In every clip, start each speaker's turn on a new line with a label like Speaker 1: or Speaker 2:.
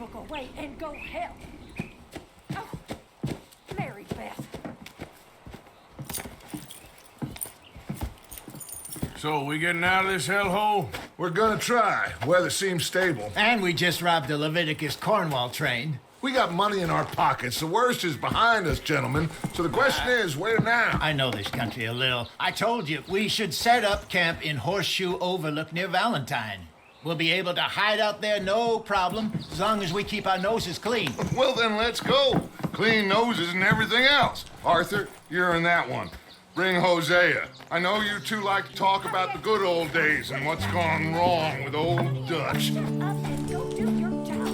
Speaker 1: book away and go help. Oh, Mary Beth.
Speaker 2: So, we getting out of this hellhole?
Speaker 3: We're gonna try. Weather seems stable.
Speaker 4: And we just robbed the Leviticus Cornwall train.
Speaker 3: We got money in our pockets. The worst is behind us, gentlemen. So the question is, where now?
Speaker 4: I know this country a little. I told you, we should set up camp in Horseshoe Overlook near Valentine. We'll be able to hide out there, no problem, as long as we keep our noses clean.
Speaker 3: Well, then let's go. Clean noses and everything else. Arthur, you're in that one. Bring Hosea. I know you two like to talk about the good old days and what's gone wrong with old Dutch.
Speaker 1: Shut up and go do your job.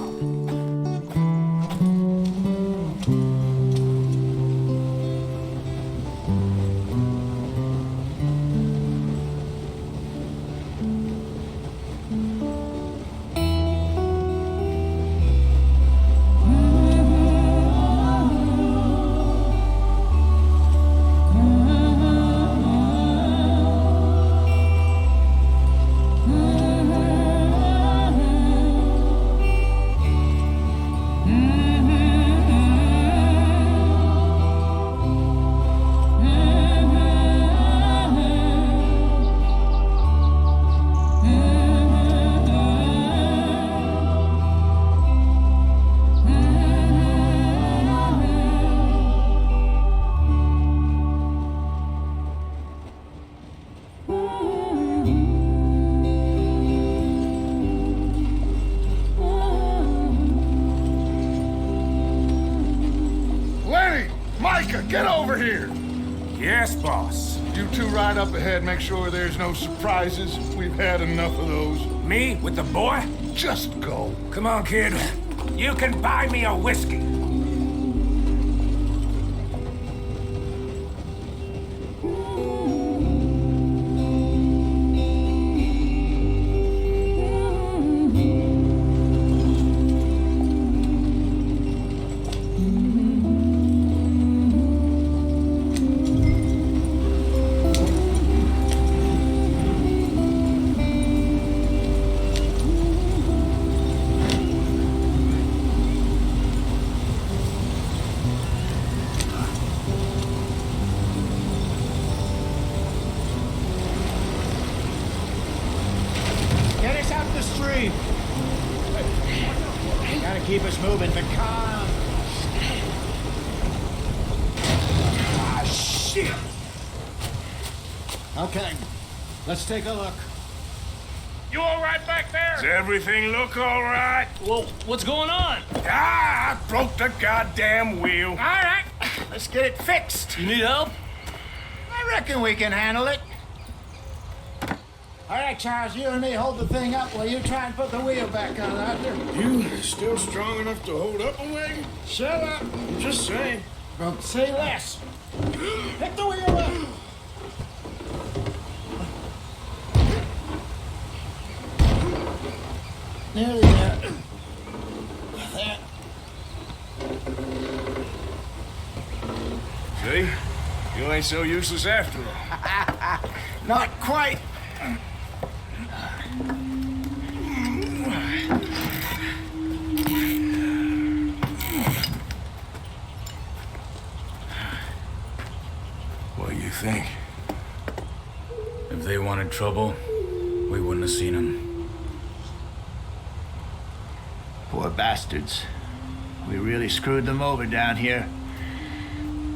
Speaker 3: Get over here!
Speaker 2: Yes, boss.
Speaker 3: You two ride up ahead, make sure there's no surprises. We've had enough of those.
Speaker 2: Me with the boy?
Speaker 3: Just go.
Speaker 2: Come on, kid. You can buy me a whiskey.
Speaker 4: Gotta keep us moving, but calm.
Speaker 2: Ah, shit!
Speaker 4: Okay, let's take a look.
Speaker 5: You all right back there?
Speaker 2: Does everything look all right?
Speaker 5: Well, what's going on?
Speaker 2: Ah, I broke the goddamn wheel.
Speaker 4: All right, let's get it fixed.
Speaker 5: You need help?
Speaker 4: I reckon we can handle it. All right, Charles, you and me hold the thing up while you try and put the wheel back on, Arthur.
Speaker 2: You still strong enough to hold up a wagon?
Speaker 4: Shut up.
Speaker 2: I'm just saying.
Speaker 4: Don't say less. Pick the wheel up. Nearly there. There.
Speaker 2: See? You ain't so useless after all.
Speaker 4: Not quite.
Speaker 2: What do you think? If they wanted trouble, we wouldn't have seen them.
Speaker 4: Poor bastards. We really screwed them over down here.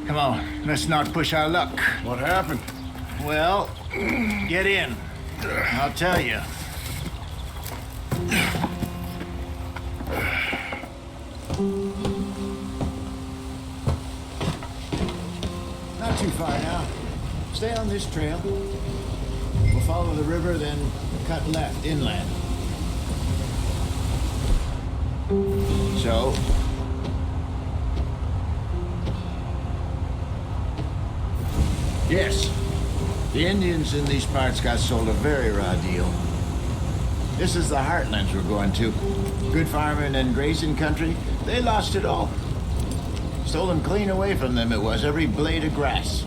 Speaker 4: Come on, let's not push our luck.
Speaker 2: What happened?
Speaker 4: Well, get in. I'll tell you. Not too far now. Stay on this trail. We'll follow the river, then cut left inland. So, yes, the Indians in these parts got sold a very raw deal. This is the heartlands we're going to. Good farming and grazing country, they lost it all. Stolen clean away from them it was, every blade of grass.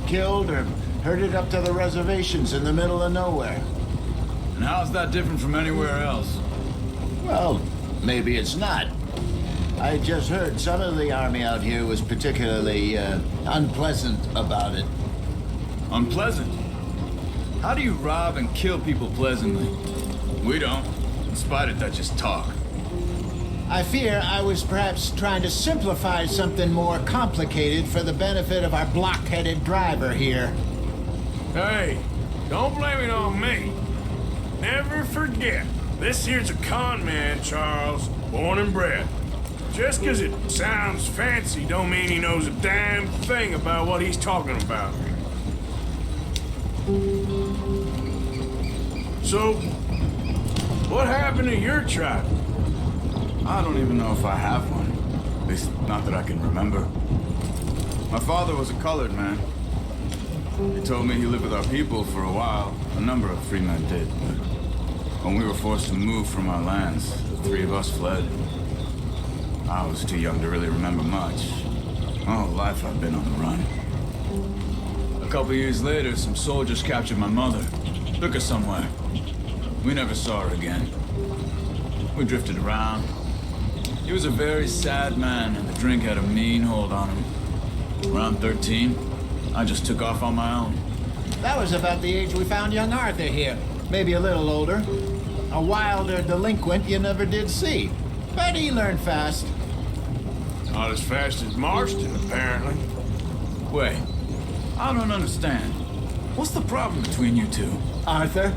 Speaker 4: Killed or herded up to the reservations in the middle of nowhere.
Speaker 6: And how's that different from anywhere else?
Speaker 4: Well, maybe it's not. I just heard some of the army out here was particularly unpleasant about it.
Speaker 2: Unpleasant? How do you rob and kill people pleasantly? We don't, in spite of Dutch's talk.
Speaker 4: I fear I was perhaps trying to simplify something more complicated for the benefit of our block-headed driver here.
Speaker 5: Hey, don't blame it on me. Never forget, this here's a con man, Charles, born and bred. Just 'cause it sounds fancy don't mean he knows a damn thing about what he's talking about. So, what happened to your tribe?
Speaker 2: I don't even know if I have one. At least, not that I can remember. My father was a colored man. He told me he lived with our people for a while. A number of free men did, but when we were forced to move from our lands, the three of us fled. I was too young to really remember much. My whole life I've been on the run. A couple years later, some soldiers captured my mother. Took her somewhere. We never saw her again. We drifted around. He was a very sad man, and the drink had a mean hold on him. Around 13, I just took off on my own.
Speaker 4: That was about the age we found young Arthur here. Maybe a little older. A wilder delinquent you never did see. But he learned fast.
Speaker 5: Not as fast as Marston, apparently.
Speaker 2: Wait, I don't understand. What's the problem between you two?
Speaker 4: Arthur?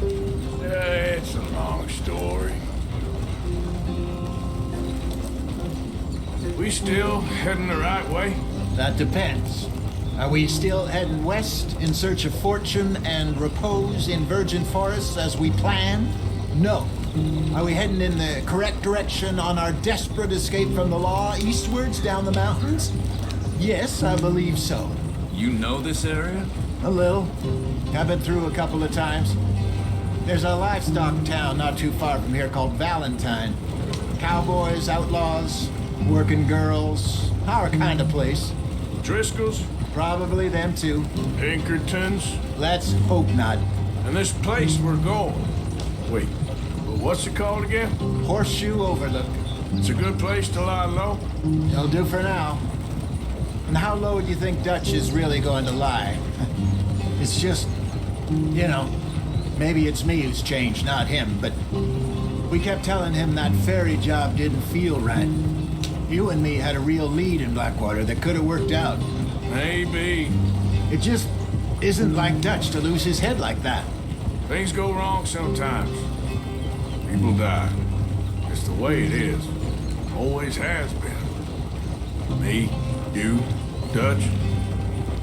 Speaker 5: It's a long story. We still heading the right way?
Speaker 4: That depends. Are we still heading west in search of fortune and repose in virgin forests as we planned? No. Are we heading in the correct direction on our desperate escape from the law eastwards down the mountains? Yes, I believe so.
Speaker 2: You know this area?
Speaker 4: A little. I've been through a couple of times. There's a livestock town not too far from here called Valentine. Cowboys, outlaws, working girls, our kind of place.
Speaker 5: Driscoll's?
Speaker 4: Probably them too.
Speaker 5: Pinkertons?
Speaker 4: Let's hope not.
Speaker 5: And this place we're going. Wait, well, what's it called again?
Speaker 4: Horseshoe Overlook.
Speaker 5: It's a good place to lie low?
Speaker 4: It'll do for now. And how low do you think Dutch is really going to lie? It's just, you know, maybe it's me who's changed, not him, but we kept telling him that ferry job didn't feel right. You and me had a real lead in Blackwater that could have worked out.
Speaker 5: Maybe.
Speaker 4: It just isn't like Dutch to lose his head like that.
Speaker 5: Things go wrong sometimes. People die. It's the way it is. Always has been. Me, you, Dutch.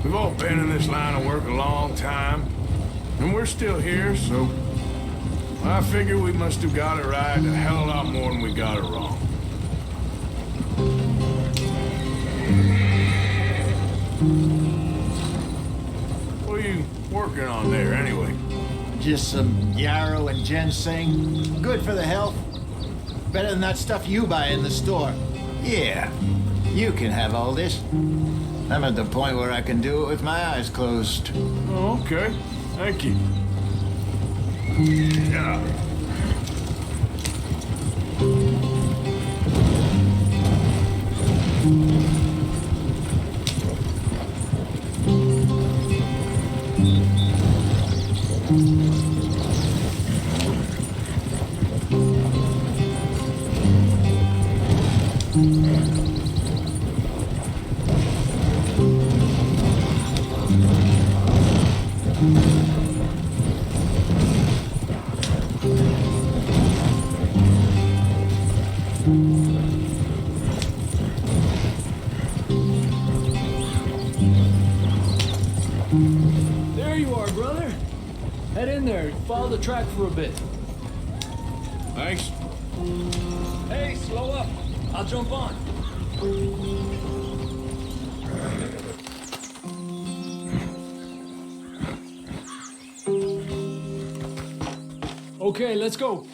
Speaker 5: We've all been in this line of work a long time. And we're still here, so I figure we must have got it right a hell of a lot more than we got it wrong. What are you working on there, anyway?
Speaker 4: Just some yarrow and ginseng. Good for the health. Better than that stuff you buy in the store. Yeah, you can have all this. I'm at the point where I can do it with my eyes closed.
Speaker 5: Oh, okay. Thank you. Yeah.
Speaker 6: There you are, brother. Head in there. Follow the track for a bit.
Speaker 5: Thanks.
Speaker 6: Hey, slow up. I'll jump on. Okay, let's go.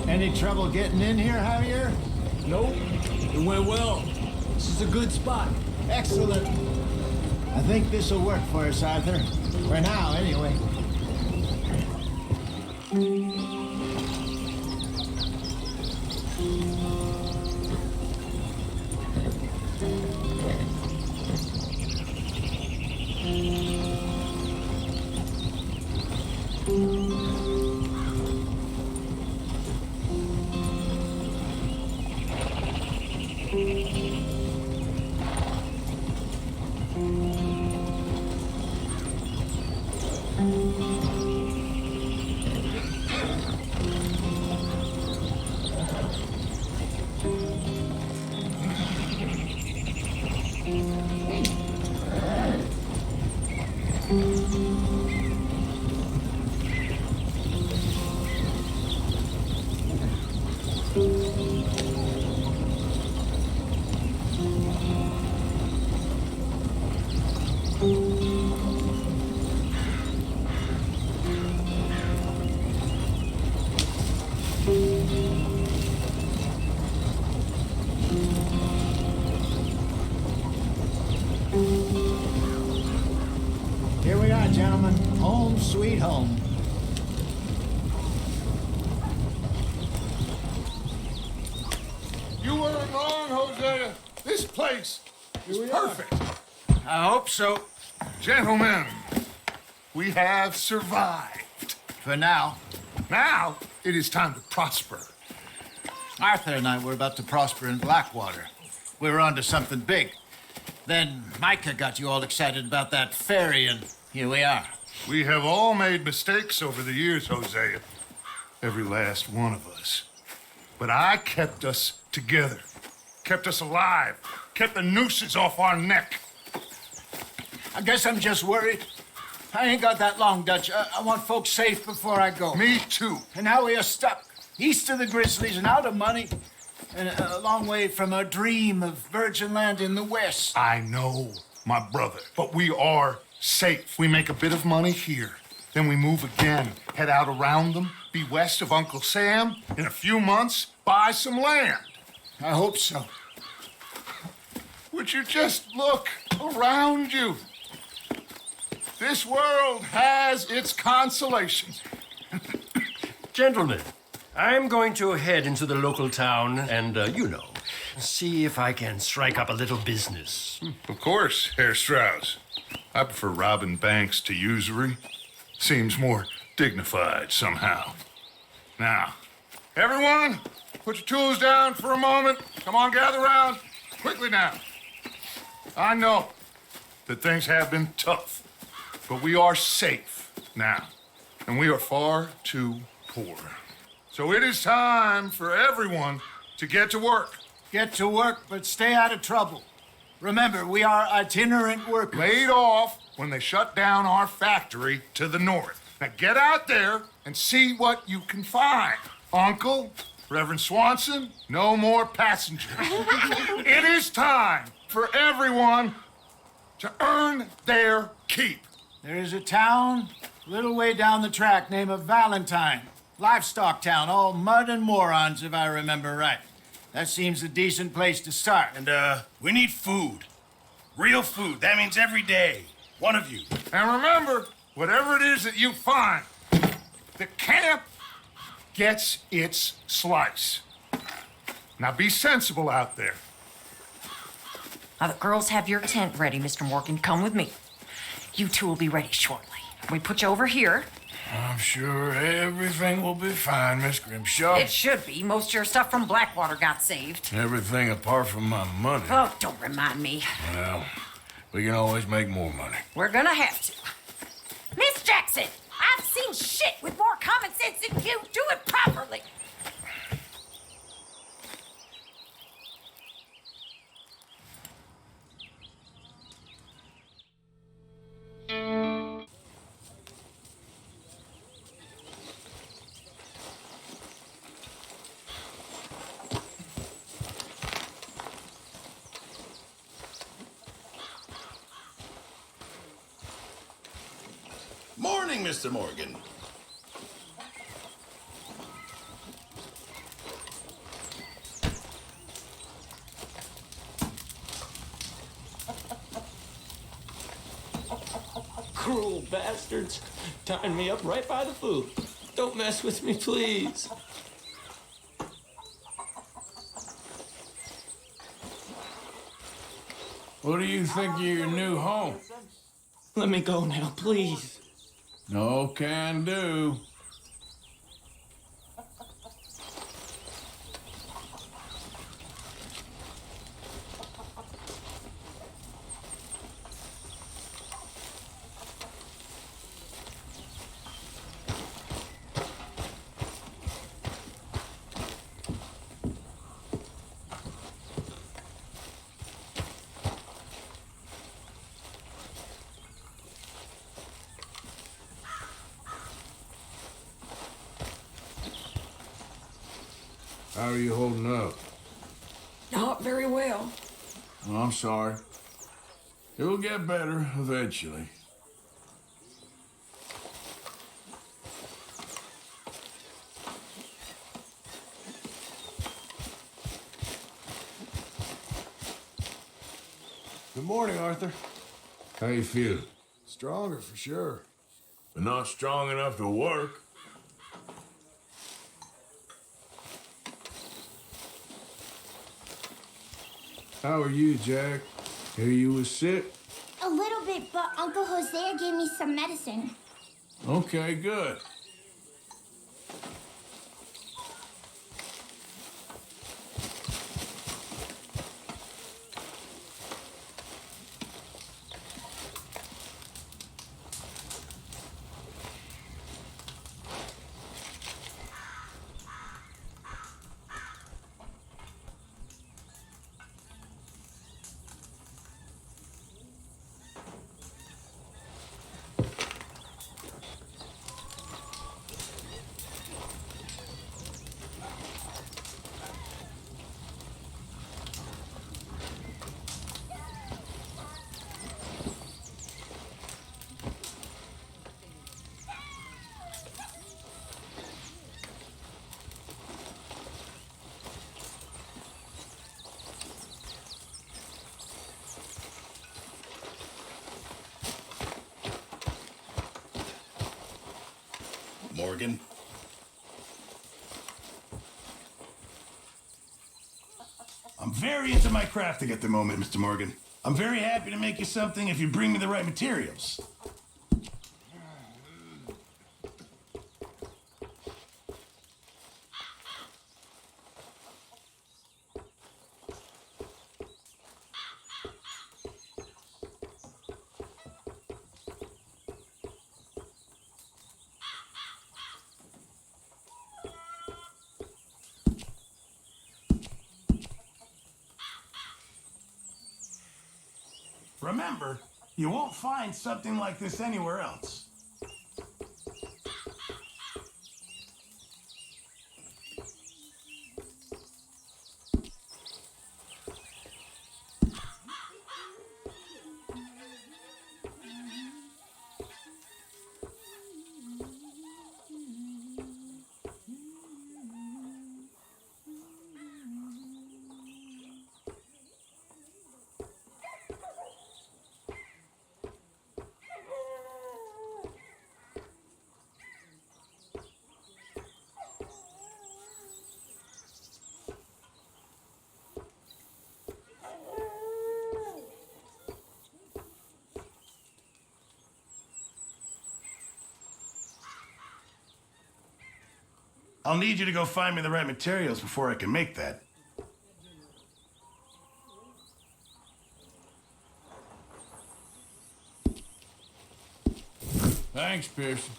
Speaker 4: Any trouble getting in here, Javier?
Speaker 6: Nope. It went well. This is a good spot.
Speaker 4: Excellent. I think this will work for us, Arthur. For now, anyway. Here we are, gentlemen. Home sweet home.
Speaker 3: You weren't wrong, Hosea. This place is perfect.
Speaker 4: I hope so.
Speaker 3: Gentlemen, we have survived.
Speaker 4: For now.
Speaker 3: Now, it is time to prosper.
Speaker 4: Arthur and I were about to prosper in Blackwater. We were onto something big. Then Micah got you all excited about that ferry, and here we are.
Speaker 3: We have all made mistakes over the years, Hosea. Every last one of us. But I kept us together. Kept us alive. Kept the nooses off our neck.
Speaker 4: I guess I'm just worried. I ain't got that long, Dutch. I want folks safe before I go.
Speaker 3: Me too.
Speaker 4: And now we are stuck. East of the Grizzlies and out of money. And a long way from a dream of virgin land in the west.
Speaker 3: I know, my brother. But we are safe. We make a bit of money here. Then we move again. Head out around them. Be west of Uncle Sam. In a few months, buy some land.
Speaker 4: I hope so.
Speaker 3: Would you just look around you? This world has its consolations.
Speaker 7: Gentlemen, I'm going to head into the local town and, see if I can strike up a little business.
Speaker 3: Of course, Herr Strauss. I prefer robbing banks to usury. Seems more dignified somehow. Now, everyone, put your tools down for a moment. Come on, gather round. Quickly now. I know that things have been tough, but we are safe now, and we are far too poor. So it is time for everyone to get to work.
Speaker 4: Get to work, but stay out of trouble. Remember, we are itinerant workers.
Speaker 3: Laid off when they shut down our factory to the north. Now get out there and see what you can find. Uncle, Reverend Swanson, no more passengers. It is time for everyone to earn their keep.
Speaker 4: There is a town a little way down the track named Valentine. Livestock town, all mud and morons, if I remember right. That seems a decent place to start.
Speaker 8: And, we need food. Real food. That means every day. One of you.
Speaker 3: And remember, whatever it is that you find, the camp gets its slice. Now be sensible out there.
Speaker 1: Now, the girls have your tent ready, Mr. Morgan. Come with me. You two will be ready shortly. We put you over here.
Speaker 5: I'm sure everything will be fine, Miss Grimshaw.
Speaker 1: It should be. Most of your stuff from Blackwater got saved.
Speaker 5: Everything apart from my money.
Speaker 1: Oh, don't remind me.
Speaker 5: Well, we can always make more money.
Speaker 1: We're gonna have to. Miss Jackson, I've seen shit with more common sense than you. Do it properly.
Speaker 8: Morning, Mr. Morgan.
Speaker 6: Cruel bastards. Tying me up right by the food. Don't mess with me, please.
Speaker 5: What do you think of your new home?
Speaker 6: Let me go now, please.
Speaker 5: No can do. How are you holding up?
Speaker 9: Not very well.
Speaker 5: Oh, I'm sorry. It'll get better eventually.
Speaker 10: Good morning, Arthur.
Speaker 5: How you feel?
Speaker 10: Stronger for sure.
Speaker 5: But not strong enough to work. How are you, Jack? Hear you was sick?
Speaker 11: A little bit, but Uncle Hosea gave me some medicine.
Speaker 5: Okay, good.
Speaker 8: Morgan. I'm very into my crafting at the moment, Mr. Morgan. I'm very happy to make you something if you bring me the right materials. Remember, you won't find something like this anywhere else. I'll need you to go find me the right materials before I can make that.
Speaker 5: Thanks, Pearson.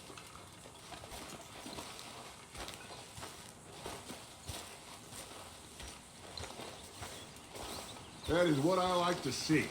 Speaker 10: That is what I like to see.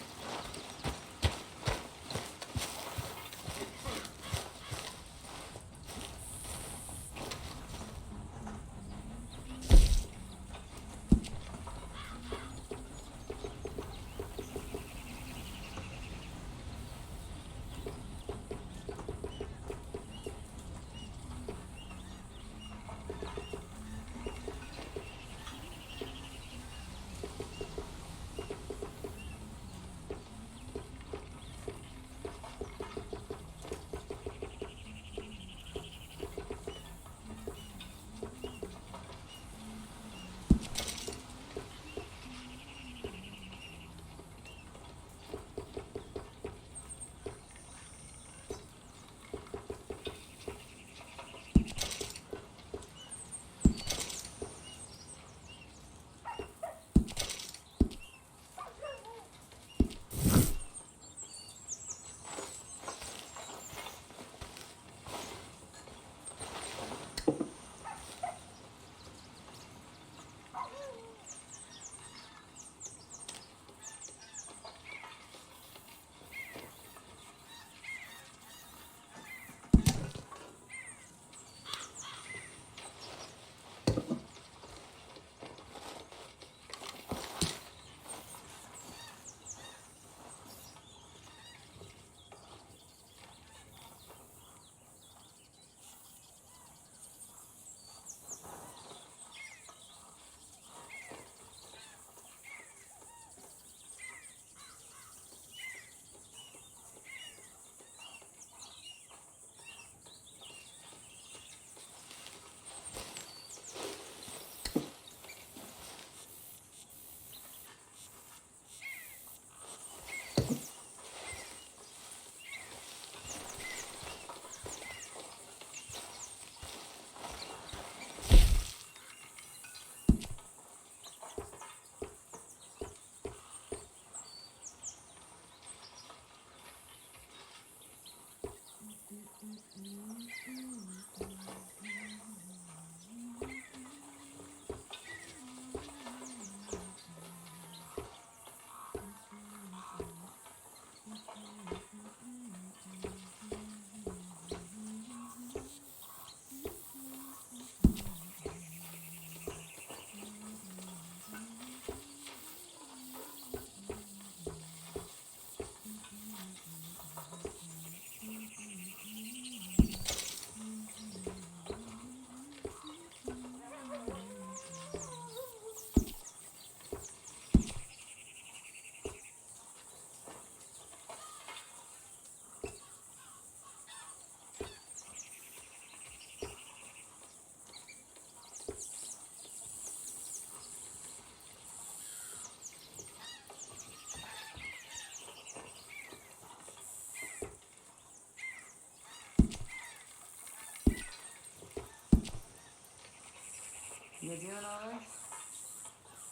Speaker 9: You doing all right?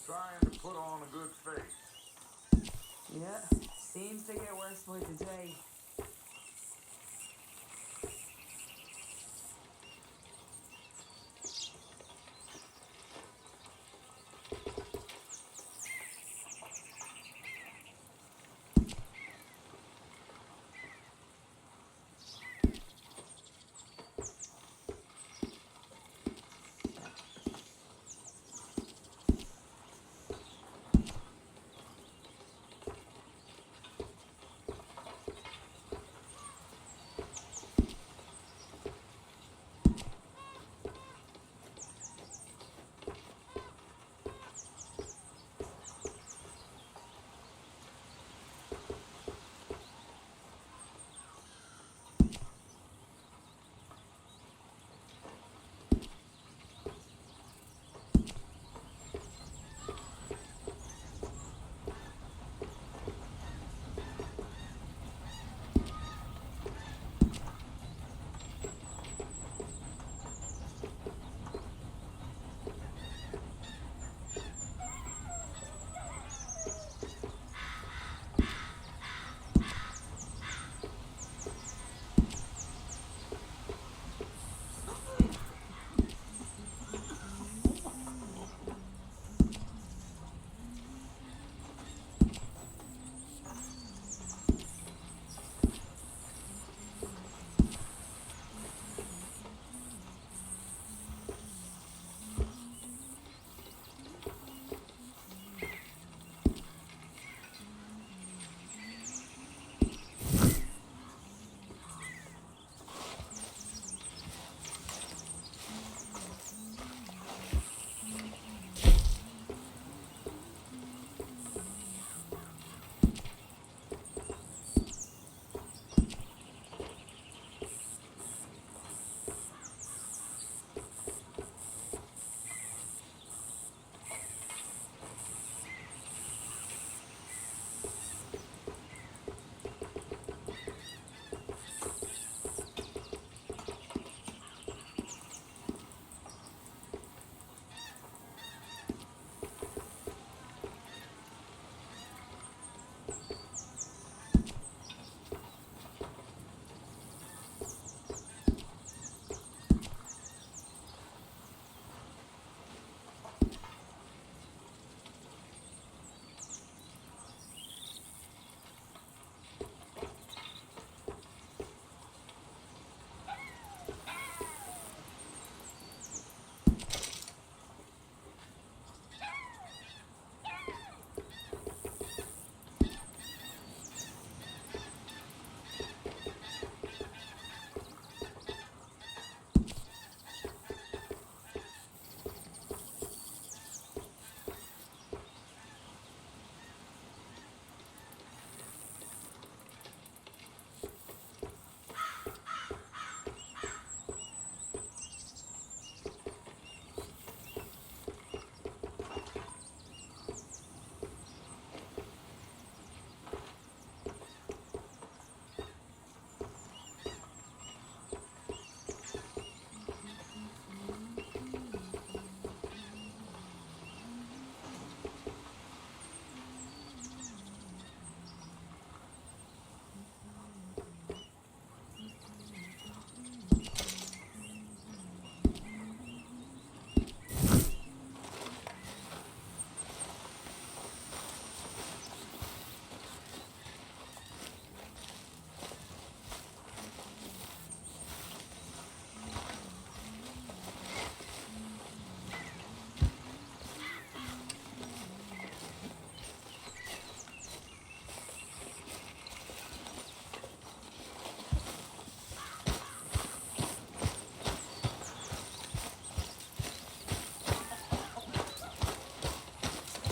Speaker 3: Trying to put on a good face.
Speaker 9: Yeah. Seems to get worse by the day.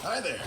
Speaker 8: Hi there.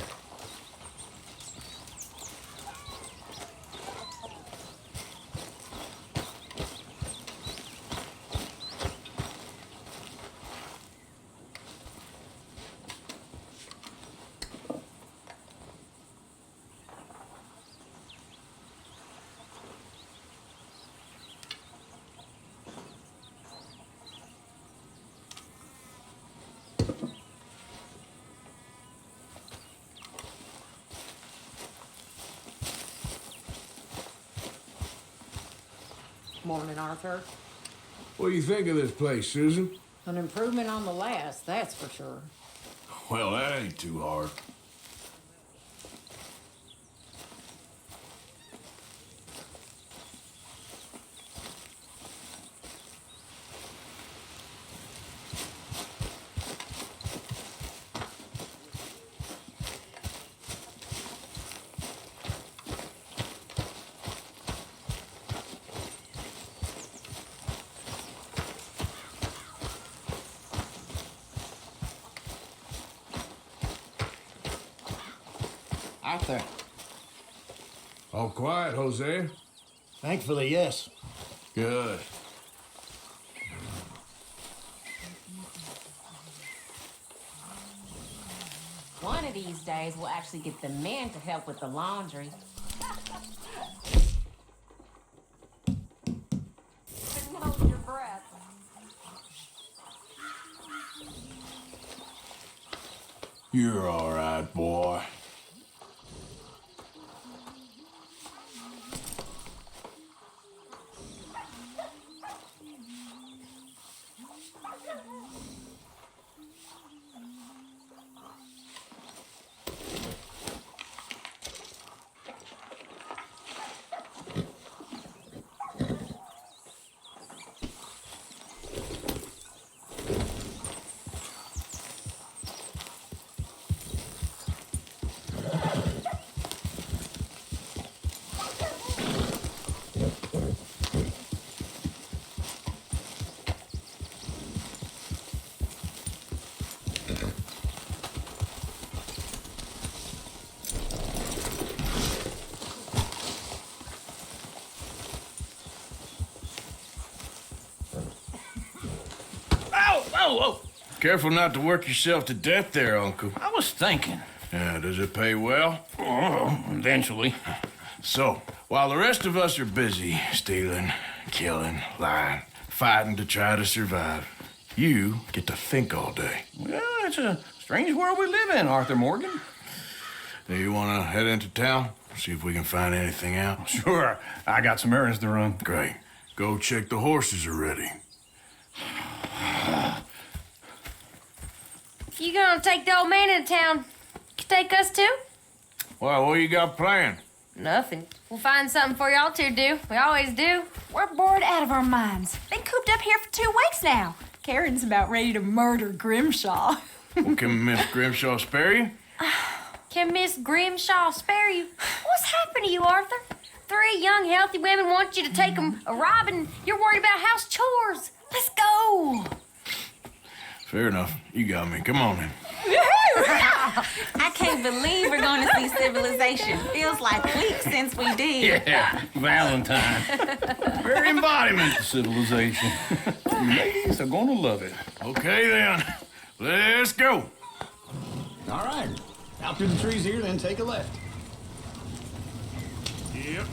Speaker 9: Morning, Arthur.
Speaker 10: What do you think of this place, Susan?
Speaker 9: An improvement on the last, that's for sure.
Speaker 5: Well, that ain't too hard.
Speaker 4: Arthur.
Speaker 10: All quiet, Jose.
Speaker 4: Thankfully, yes.
Speaker 5: Good.
Speaker 12: One of these days, we'll actually get the men to help with the laundry. Couldn't hold your breath.
Speaker 5: You're all right, boy. Whoa! Careful not to work yourself to death there, Uncle.
Speaker 13: I was thinking.
Speaker 5: Yeah, does it pay well?
Speaker 13: Oh, eventually.
Speaker 5: So, while the rest of us are busy stealing, killing, lying, fighting to try to survive, you get to think all day.
Speaker 13: Well, it's a strange world we live in, Arthur Morgan.
Speaker 5: Do you want to head into town? See if we can find anything out?
Speaker 13: Sure. I got some errands to run.
Speaker 5: Great. Go check the horses are ready.
Speaker 14: You gonna take the old man into town? Can take us too?
Speaker 5: Well, what you got planned?
Speaker 14: Nothing. We'll find something for y'all to do. We always do.
Speaker 1: We're bored out of our minds. Been cooped up here for 2 weeks now. Karen's about ready to murder Grimshaw.
Speaker 5: Well, can Miss Grimshaw spare you?
Speaker 14: Can Miss Grimshaw spare you? What's happened to you, Arthur? 3 young, healthy women want you to take them a robbing. You're worried about house chores. Let's go.
Speaker 5: Fair enough. You got me. Come on, then.
Speaker 12: I can't believe we're going to see civilization. Feels like weeks since we did.
Speaker 13: Yeah, Valentine. Very embodiment of civilization. Ladies are gonna love it.
Speaker 5: Okay, then. Let's go.
Speaker 6: All right. Out through the trees here, then take a left.
Speaker 5: Yep.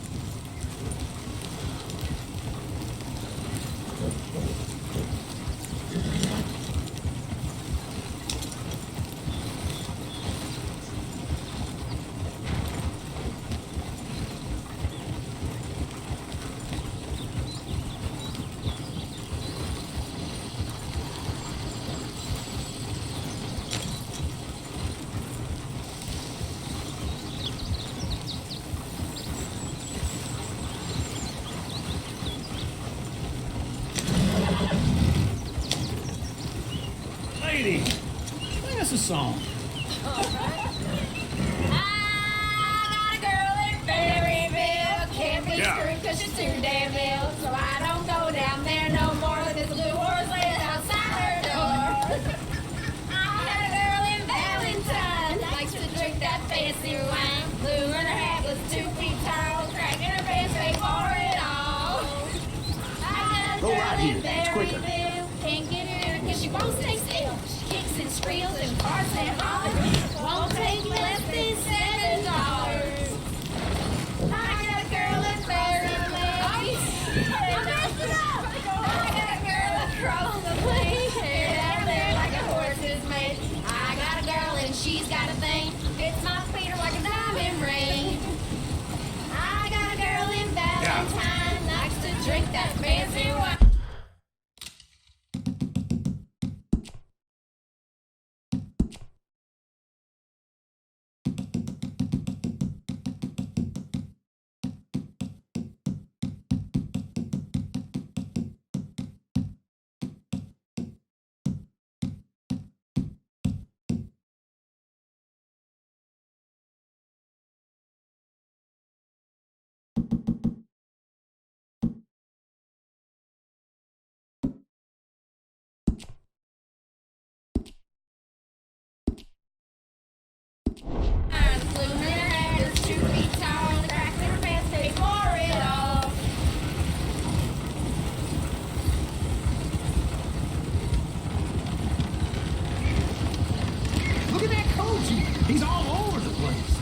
Speaker 6: Lady, sing us a song.
Speaker 14: I got a girl in Berryville. Can't be screwed because she's too damn ill. So I don't go down there no more. There's a blue horse laying outside her door. I got a girl in Valentine. Likes to drink that fancy wine. Blue and her hat was 2 feet tall. Cracking her pants, pay for it all. I got a
Speaker 6: Go right
Speaker 14: girl
Speaker 6: here.
Speaker 14: in
Speaker 6: It's quicker.
Speaker 14: Berryville. Can't get her because she won't stay still. She kicks and squeals and farts and hollers. Won't take less than $7. I got a girl in Berryville. I'm messing up. I got a girl across the plain. Hair down there like a horse's made. I got a girl and she's got a thing. Fits my feet like a diamond ring. I got a girl in Valentine. Likes to drink that
Speaker 6: Look at that coach. He's all over the place.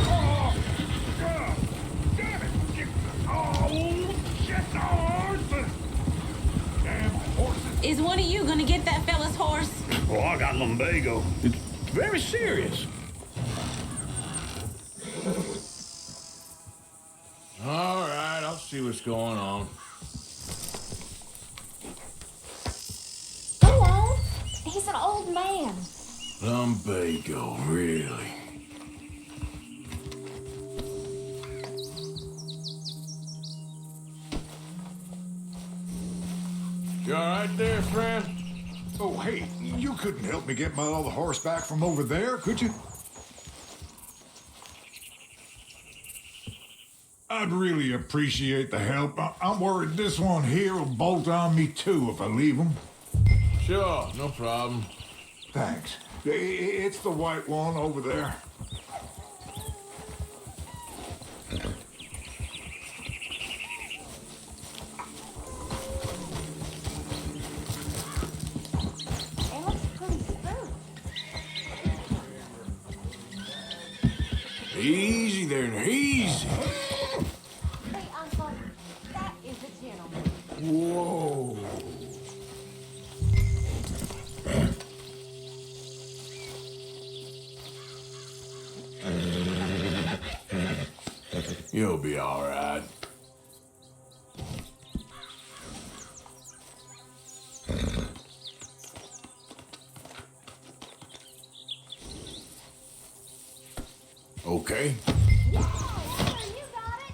Speaker 5: Oh, God. Damn it. Oh, shit, Arthur. Damn horses.
Speaker 12: Is one of you gonna get that fella's horse?
Speaker 13: Oh, I got lumbago. It's very serious.
Speaker 10: All right, I'll see what's going on.
Speaker 11: Go on. He's an old man.
Speaker 10: Lumbago, really? You all right there, friend?
Speaker 15: Oh, hey, you couldn't help me get my other horse back from over there, could you? I'd really appreciate the help. I'm worried this one here will bolt on me too if I leave him.
Speaker 10: Sure, no problem.
Speaker 15: Thanks. It's the white one over there.
Speaker 11: It looks pretty smooth.
Speaker 10: Easy there, easy.
Speaker 11: Hey, Uncle, that is a gentleman.
Speaker 10: Whoa. You'll be all right. Okay.
Speaker 11: You got it.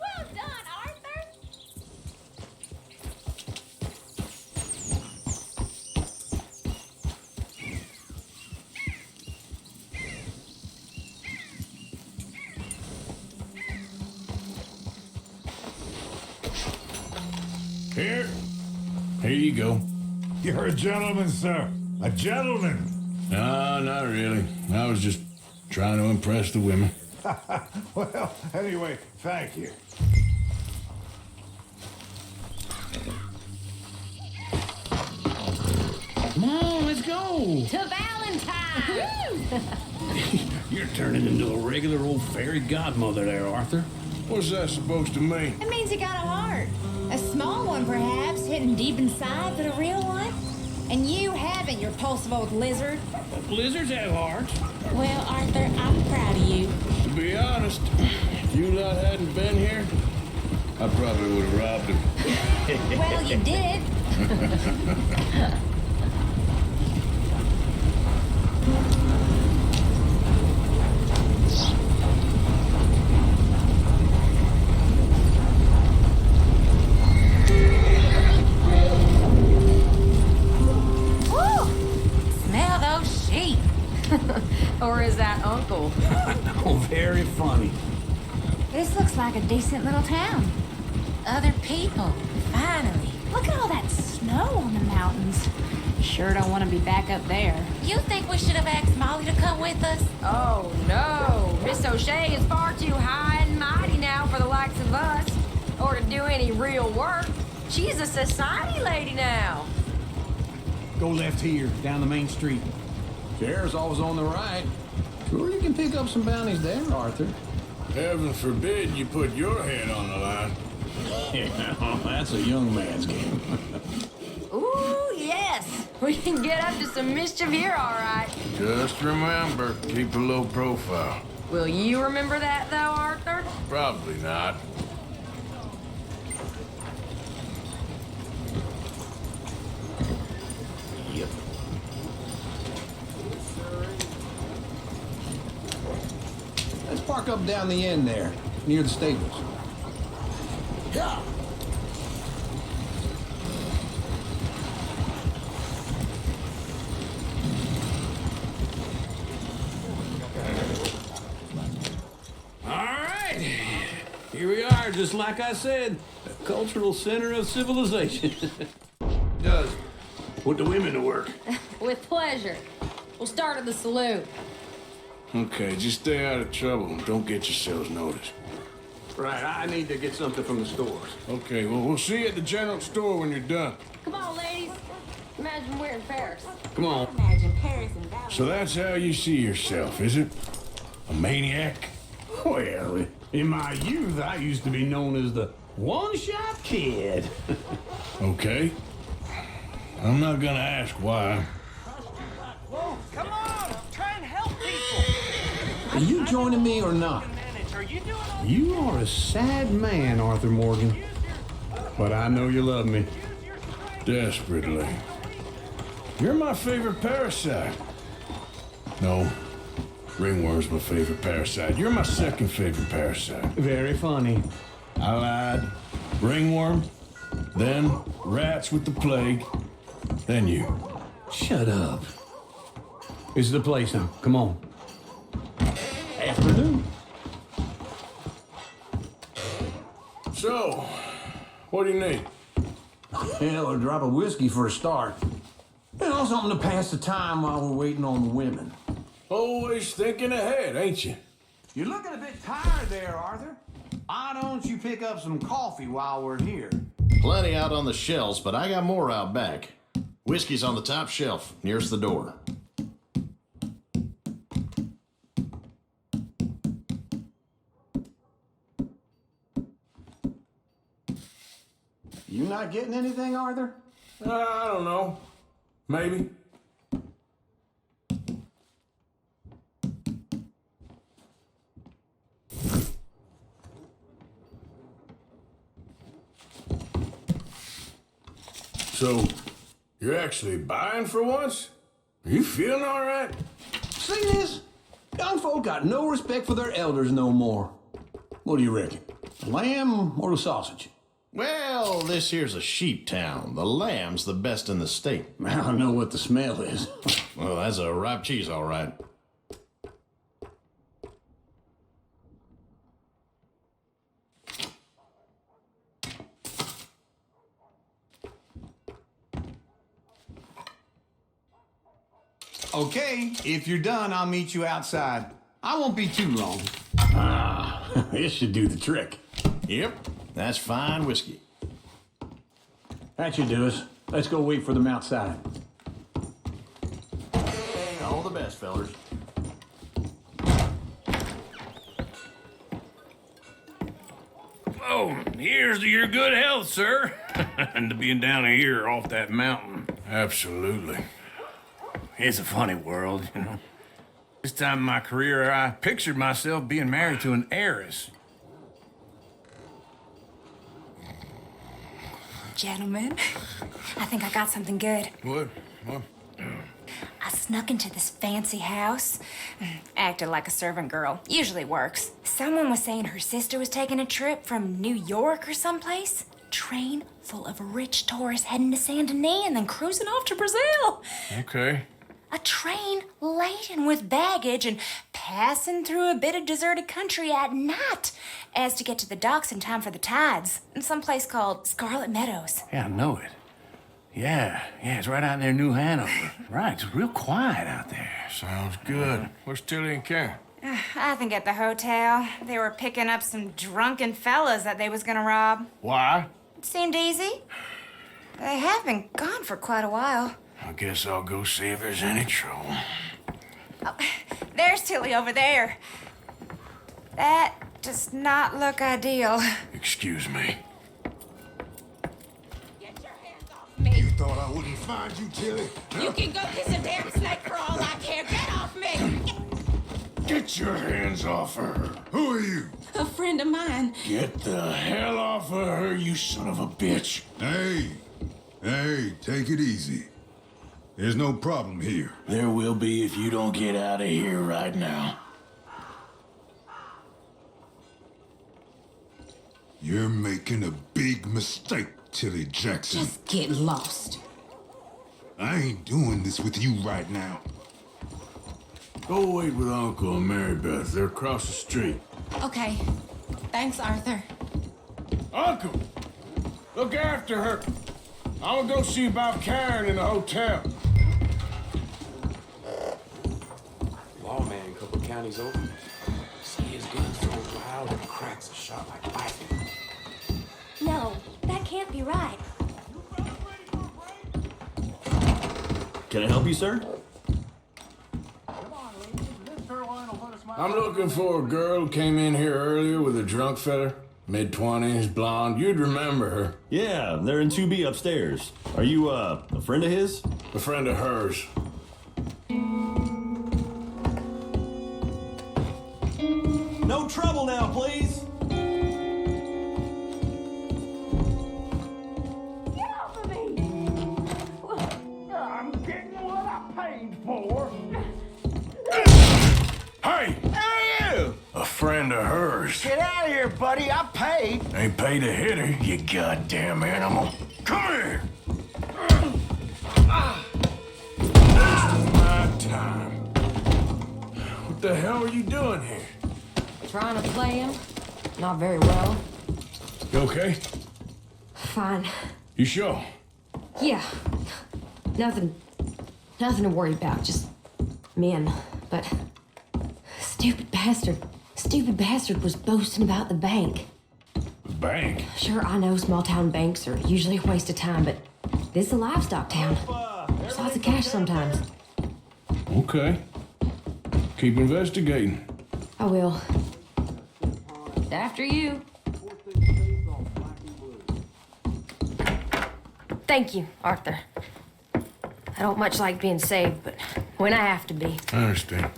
Speaker 11: Well done, Arthur.
Speaker 10: Here you go.
Speaker 15: You're a gentleman, sir. A gentleman.
Speaker 10: No, not really. I was just trying to impress the women.
Speaker 15: Well, anyway, thank you.
Speaker 13: Come on, let's go.
Speaker 9: To Valentine!
Speaker 13: You're turning into a regular old fairy godmother there, Arthur.
Speaker 10: What's that supposed to mean?
Speaker 9: It means you got a heart. A small one, perhaps, hidden deep inside, but a real one. And you haven't, you repulsive old lizard.
Speaker 13: Lizards have hearts.
Speaker 12: Well, Arthur, I'm proud of you.
Speaker 10: To be honest, if you lot hadn't been here, I probably would have robbed him.
Speaker 9: Well, you did.
Speaker 12: Smell those sheep.
Speaker 9: Or is that Uncle?
Speaker 13: Oh, very funny.
Speaker 9: This looks like a decent little town.
Speaker 12: Other people, finally.
Speaker 9: Look at all that snow on the mountains. Sure don't want to be back up there.
Speaker 12: You think we should have asked Molly to come with us?
Speaker 9: Oh, no. Miss O'Shea is far too high and mighty now for the likes of us. Or to do any real work. She's a society lady now.
Speaker 6: Go left here, down the main street. Chair's always on the right. Sure, you can pick up some bounties there, Arthur.
Speaker 10: Heaven forbid you put your head on the line.
Speaker 6: Yeah, that's a young man's game.
Speaker 9: Ooh, yes. We can get up to some mischief here, all right.
Speaker 10: Just remember, keep a low profile.
Speaker 9: Will you remember that, though, Arthur?
Speaker 10: Probably not.
Speaker 6: Yep. Let's park up down the end there, near the stables. Yeah. just like I said, a cultural center of civilization.
Speaker 10: Does. Put the women to work.
Speaker 9: With pleasure. We'll start at the saloon.
Speaker 5: Okay, just stay out of trouble. Don't get yourselves noticed.
Speaker 6: Right, I need to get something from the stores.
Speaker 5: Okay, well, we'll see you at the general store when you're done.
Speaker 9: Come on, ladies. Imagine we're in Paris.
Speaker 6: Come on.
Speaker 12: Imagine Paris and Valley.
Speaker 5: So that's how you see yourself, is it? A maniac?
Speaker 6: Well, in my youth, I used to be known as the one-shot kid.
Speaker 5: Okay. I'm not gonna ask why.
Speaker 1: Whoa, come on! Try and help people!
Speaker 6: Are you joining me or not?
Speaker 1: Are you doing all
Speaker 6: You are a sad man, Arthur Morgan. But I know you love me.
Speaker 5: Desperately. You're my favorite parasite. No, ringworm's my favorite parasite. You're my second favorite parasite.
Speaker 6: Very funny.
Speaker 5: I lied. Ringworm, then rats with the plague, then you.
Speaker 6: Shut up. This is the place now. Come on. Afternoon.
Speaker 5: So, what do you need?
Speaker 6: Hell, a drop of whiskey for a start. You know, something to pass the time while we're waiting on the women.
Speaker 5: Always thinking ahead, ain't you?
Speaker 6: You're looking a bit tired there, Arthur. Why don't you pick up some coffee while we're here?
Speaker 16: Plenty out on the shelves, but I got more out back. Whiskey's on the top shelf, nearest the door.
Speaker 6: You not getting anything, Arthur?
Speaker 5: I don't know. Maybe. So, you're actually buying for once? Are you feeling all right?
Speaker 6: See this? Young folk got no respect for their elders no more. What do you reckon? The lamb or the sausage?
Speaker 16: Well, this here's a sheep town. The lamb's the best in the state.
Speaker 6: I don't know what the smell is.
Speaker 16: Well, that's a ripe cheese, all right.
Speaker 6: Okay, if you're done, I'll meet you outside. I won't be too long. Ah, this should do the trick.
Speaker 16: Yep, that's fine whiskey.
Speaker 6: That should do us. Let's go wait for them outside.
Speaker 16: All the best, fellers.
Speaker 13: Oh, here's to your good health, sir. And to being down here off that mountain.
Speaker 5: Absolutely.
Speaker 13: It's a funny world, you know. This time in my career, I pictured myself being married to an heiress.
Speaker 17: Gentlemen, I think I got something good.
Speaker 5: What?
Speaker 17: I snuck into this fancy house, acted like a servant girl. Usually works. Someone was saying her sister was taking a trip from New York or someplace. Train full of rich tourists heading to Saint Denis and then cruising off to Brazil.
Speaker 5: Okay.
Speaker 17: A train laden with baggage and passing through a bit of deserted country at night as to get to the docks in time for the tides in some place called Scarlet Meadows.
Speaker 13: Yeah, I know it. Yeah, it's right out near New Hanover. Right, it's real quiet out there.
Speaker 5: Sounds good. Where's Tilly and Karen?
Speaker 17: I think at the hotel. They were picking up some drunken fellas that they was gonna rob.
Speaker 5: Why?
Speaker 17: It seemed easy. They have been gone for quite a while.
Speaker 5: I guess I'll go see if there's any trouble.
Speaker 17: Oh, there's Tilly over there. That does not look ideal.
Speaker 5: Excuse me.
Speaker 15: You thought I wouldn't find you, Tilly?
Speaker 14: You can go kiss a damn snake for all I care. Get off me!
Speaker 5: Get your hands off her.
Speaker 15: Who are you?
Speaker 14: A friend of mine.
Speaker 5: Get the hell off of her, you son of a bitch.
Speaker 15: Hey, take it easy. There's no problem here.
Speaker 5: There will be if you don't get out of here right now.
Speaker 15: You're making a big mistake, Tilly Jackson.
Speaker 14: Just get lost.
Speaker 15: I ain't doing this with you right now.
Speaker 5: Go wait with Uncle and Mary Beth. They're across the street.
Speaker 14: Okay. Thanks, Arthur.
Speaker 5: Uncle, look after her. I'm gonna go see about Karen in the hotel.
Speaker 10: Lawman, a couple counties over. See his gun so wild and cracks a shot like lightning.
Speaker 11: No, that can't be right.
Speaker 18: Can I help you, sir?
Speaker 5: I'm looking for a girl who came in here earlier with a drunk fella. Mid-20s, blonde. You'd remember her.
Speaker 18: Yeah, they're in 2B upstairs. Are you, a friend of his?
Speaker 5: A friend of hers.
Speaker 18: No trouble now, please.
Speaker 14: Get off of me! I'm getting what I paid for.
Speaker 5: Hey!
Speaker 10: Hey, you!
Speaker 5: A friend of hers.
Speaker 10: Get out of here, buddy. I paid.
Speaker 5: Ain't paid to hit her, you goddamn animal. Come here! Wasting my time. What the hell are you doing here?
Speaker 9: Trying to play him. Not very well.
Speaker 5: You okay?
Speaker 9: Fine.
Speaker 5: You sure?
Speaker 9: Yeah. Nothing to worry about. Just men. But stupid bastard was boasting about the bank.
Speaker 5: The bank?
Speaker 9: Sure, I know small town banks are usually a waste of time, but this is a livestock town. There's lots of cash sometimes.
Speaker 5: Okay. Keep investigating.
Speaker 9: I will. After you. Thank you, Arthur. I don't much like being saved, but when I have to be.
Speaker 5: I understand.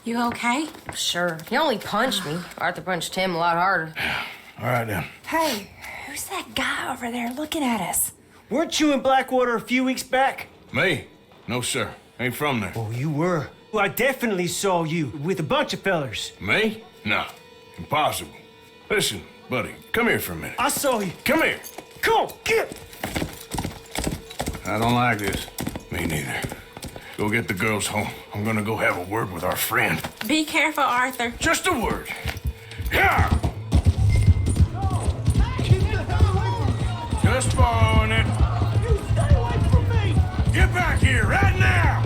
Speaker 17: You okay?
Speaker 9: Sure. He only punched me. Arthur punched him a lot harder.
Speaker 5: All right, then.
Speaker 17: Hey, who's that guy over there looking at us?
Speaker 10: Weren't you in Blackwater a few weeks back?
Speaker 5: Me? No, sir. Ain't from there.
Speaker 10: Oh, you were. Well, I definitely saw you with a bunch of fellers.
Speaker 5: Me? No. Impossible. Listen, buddy, come here for a minute.
Speaker 10: I saw you.
Speaker 5: Come here.
Speaker 10: Come on, get.
Speaker 5: I don't like this. Me neither. Go get the girls home. I'm gonna go have a word with our friend.
Speaker 12: Be careful, Arthur.
Speaker 5: Just a word. Yeah! Just following it.
Speaker 14: You stay away from me!
Speaker 5: Get back here right now!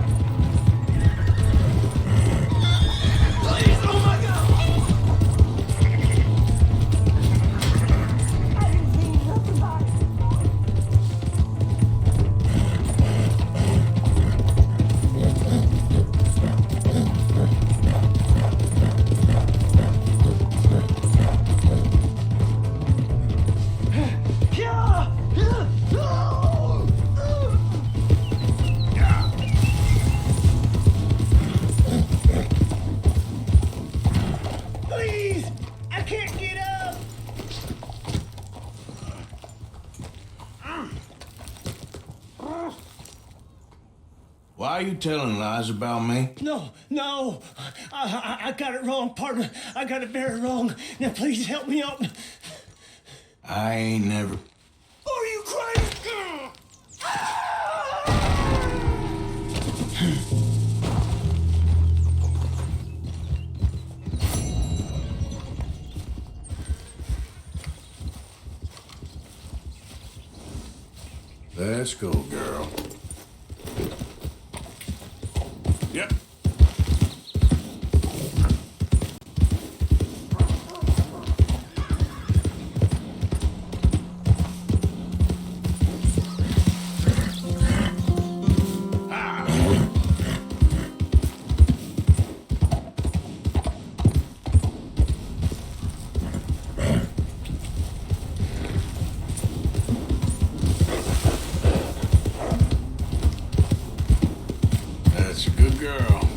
Speaker 14: Please, oh my God! I didn't see nothing about it. Please! I can't get up!
Speaker 5: Why are you telling lies about me?
Speaker 10: No. I got it wrong, partner. I got it very wrong. Now, please help me up.
Speaker 5: I ain't never...
Speaker 10: Are you crazy?
Speaker 5: Let's go, girl. Yep. That's a good girl.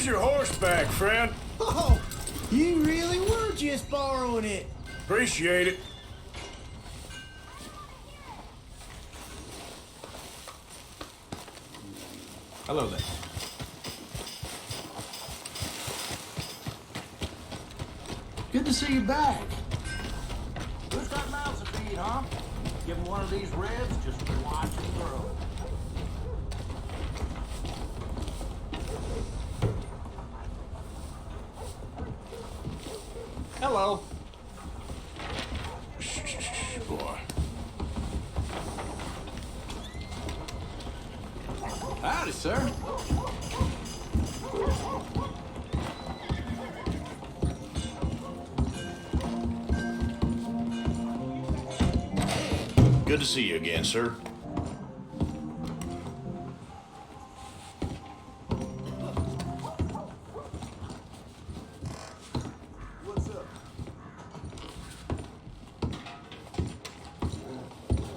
Speaker 5: Here's your horse back, friend.
Speaker 6: Oh, you really were just borrowing it.
Speaker 5: Appreciate it.
Speaker 6: Hello there. Good to see you back.
Speaker 18: Who's got mouths to feed, huh? Give him one of these ribs, just watch him grow.
Speaker 6: Hello.
Speaker 5: Shh, boy.
Speaker 6: Howdy, sir.
Speaker 16: Good to see you again, sir.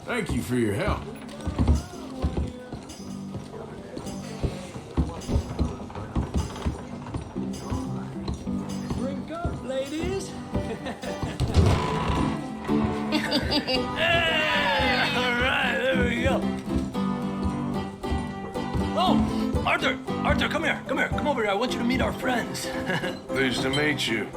Speaker 5: Thank you for your help.
Speaker 6: Drink up, ladies.
Speaker 7: All right, there we go. Oh, Arthur, come here. Come over here. I want you to meet our friends.
Speaker 5: Pleased to meet you.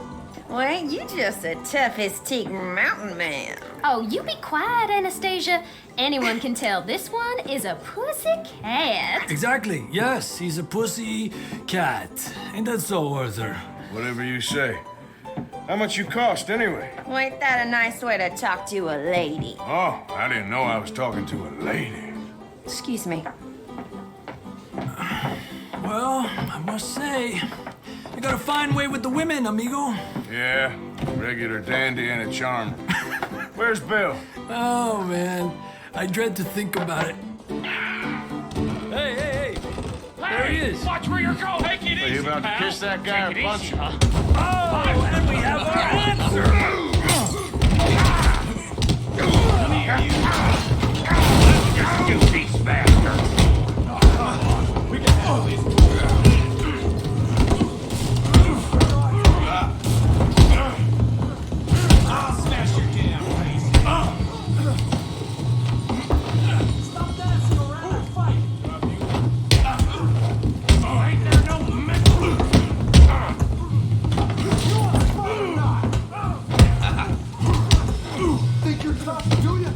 Speaker 9: Well, ain't you just the toughest teak mountain man?
Speaker 14: Oh, you be quiet, Anastasia. Anyone can tell this one is a pussy cat.
Speaker 19: Exactly. Yes, he's a pussy cat. Ain't that so, Arthur?
Speaker 5: Whatever you say. How much you cost, anyway?
Speaker 9: Well, ain't that a nice way to talk to a lady?
Speaker 5: Oh, I didn't know I was talking to a lady.
Speaker 9: Excuse me.
Speaker 19: Well, I must say, you got a fine way with the women, amigo.
Speaker 5: Yeah, regular dandy and a charmer. Where's Bill?
Speaker 19: Oh, man. I dread to think about it. Hey! There he is.
Speaker 10: Watch where you're going. Take it easy,
Speaker 5: Are you about to kiss that guy or punch him?
Speaker 19: Oh, and we have our answer.
Speaker 10: Come here, you. You these bastards. We can handle this. I'll smash your damn face. Stop dancing around and fight. Ain't there no mental? You want to fight or not?
Speaker 3: Think you're tough, do you?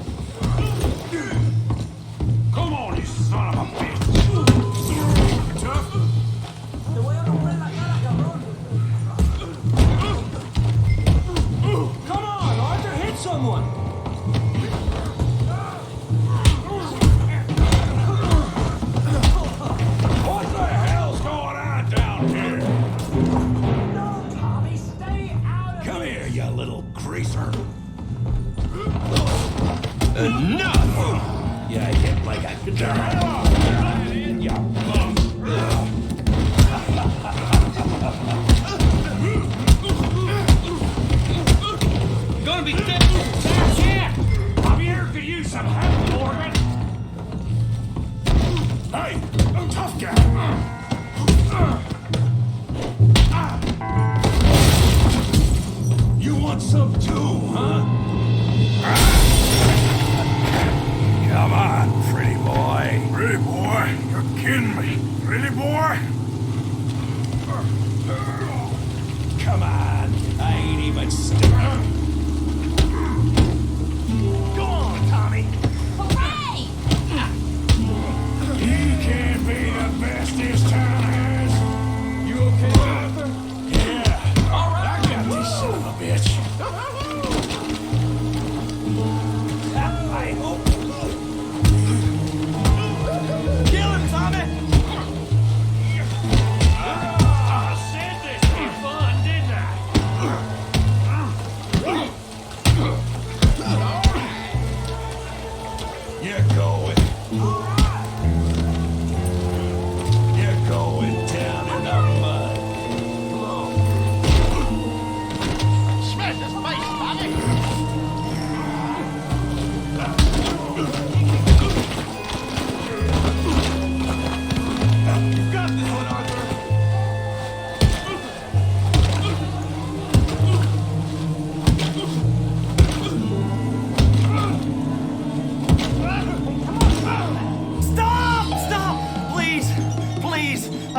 Speaker 10: Come on, you son of a bitch. Tough?
Speaker 6: Te voy a romper la cara, cabrón. Come on, Arthur, hit someone.
Speaker 10: What the hell's going on down here?
Speaker 6: No, Tommy, stay out of
Speaker 10: Come here, you little greaser.
Speaker 18: Enough! Yeah, I get like a guitar.
Speaker 10: Gonna be dead. That's it. I'm here to use some help, Morgan. Hey, tough guy. You want some too, huh?
Speaker 5: Come on, pretty boy.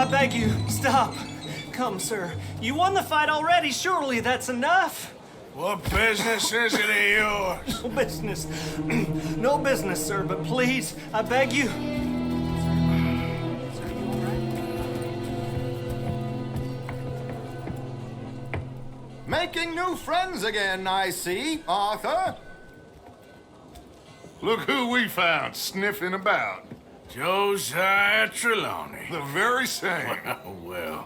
Speaker 20: I beg you, stop. Come, sir. You won the fight already. Surely that's enough.
Speaker 5: What business is it of yours?
Speaker 20: No business. No business, sir, but please, I beg you.
Speaker 21: Making new friends again, I see, Arthur.
Speaker 3: Look who we found sniffing about.
Speaker 5: Josiah Trelawney.
Speaker 3: The very same.
Speaker 5: Well,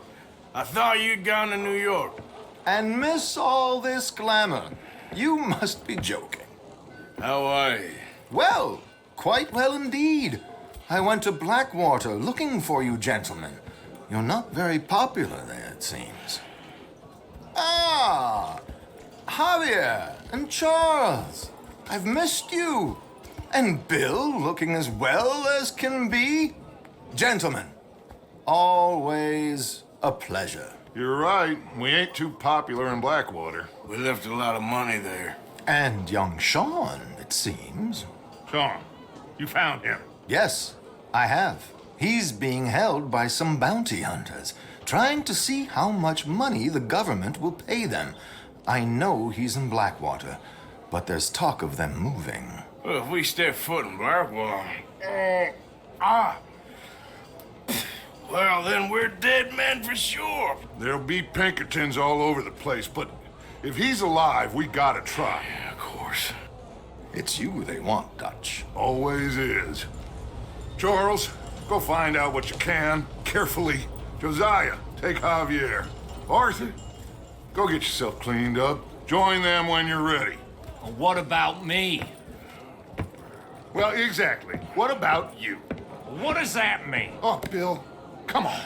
Speaker 5: I thought you'd gone to New York.
Speaker 21: And miss all this glamour. You must be joking.
Speaker 5: How are you?
Speaker 21: Well, quite well indeed. I went to Blackwater looking for you gentlemen. You're not very popular there, it seems. Ah, Javier and Charles. I've missed you. And Bill looking as well as can be. Gentlemen, always a pleasure.
Speaker 3: You're right. We ain't too popular in Blackwater.
Speaker 5: We left a lot of money there.
Speaker 21: And young Sean, it seems.
Speaker 3: Sean, you found him?
Speaker 21: Yes, I have. He's being held by some bounty hunters, trying to see how much money the government will pay them. I know he's in Blackwater, but there's talk of them moving.
Speaker 5: Well, if we step foot in Blackwater... Well, then we're dead men for sure.
Speaker 3: There'll be Pinkertons all over the place, but if he's alive, we gotta try.
Speaker 5: Yeah, of course.
Speaker 21: It's you they want, Dutch.
Speaker 3: Always is. Charles, go find out what you can, carefully. Josiah, take Javier. Arthur, go get yourself cleaned up. Join them when you're ready.
Speaker 19: What about me?
Speaker 3: Well, exactly. What about you?
Speaker 19: What does that mean?
Speaker 3: Oh, Bill, come on.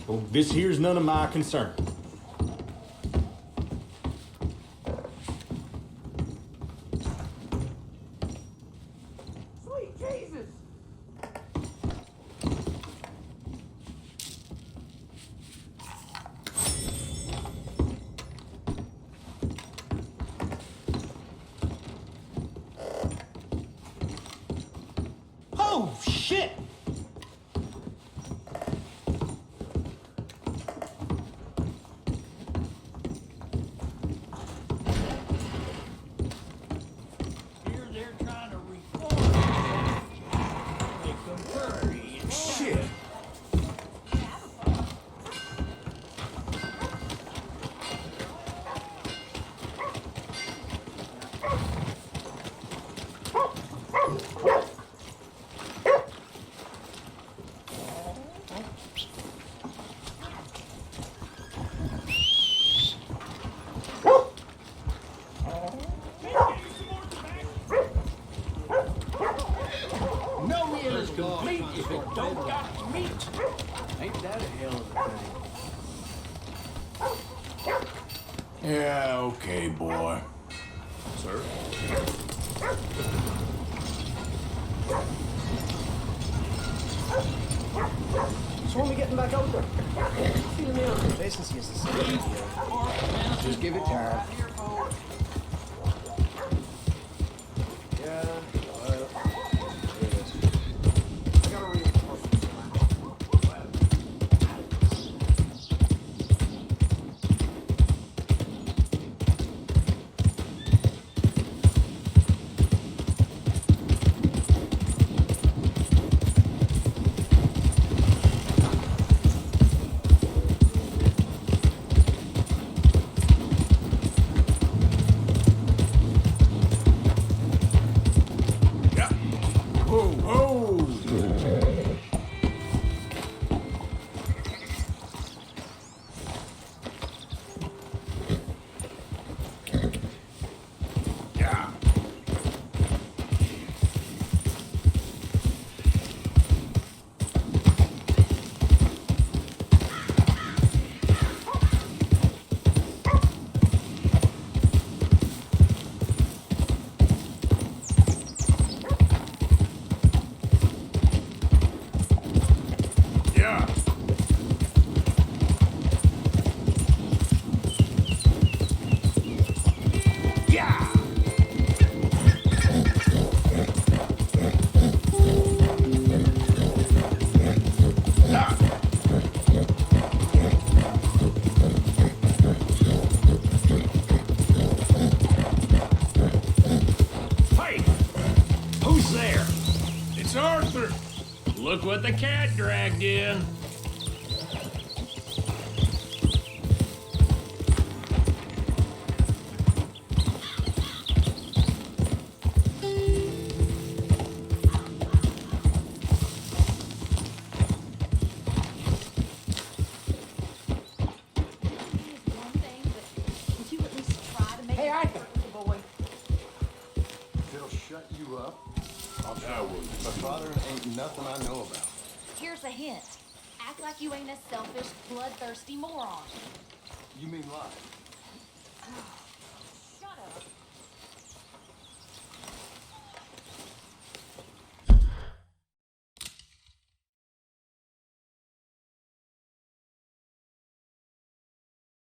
Speaker 22: Well, this here's none of my concern.
Speaker 18: Sweet Jesus!
Speaker 22: Oh, shit!
Speaker 8: Yeah, okay, boy.
Speaker 10: Sir?
Speaker 23: So when we getting back out there? Feeling me out of complacency is the same. Just give it time. Yeah, well, yes. I gotta read.
Speaker 13: Arthur! Look what the cat dragged in.
Speaker 1: Nothing I know about.
Speaker 14: Here's a hint. Act like you ain't a selfish, bloodthirsty moron.
Speaker 1: You mean lie?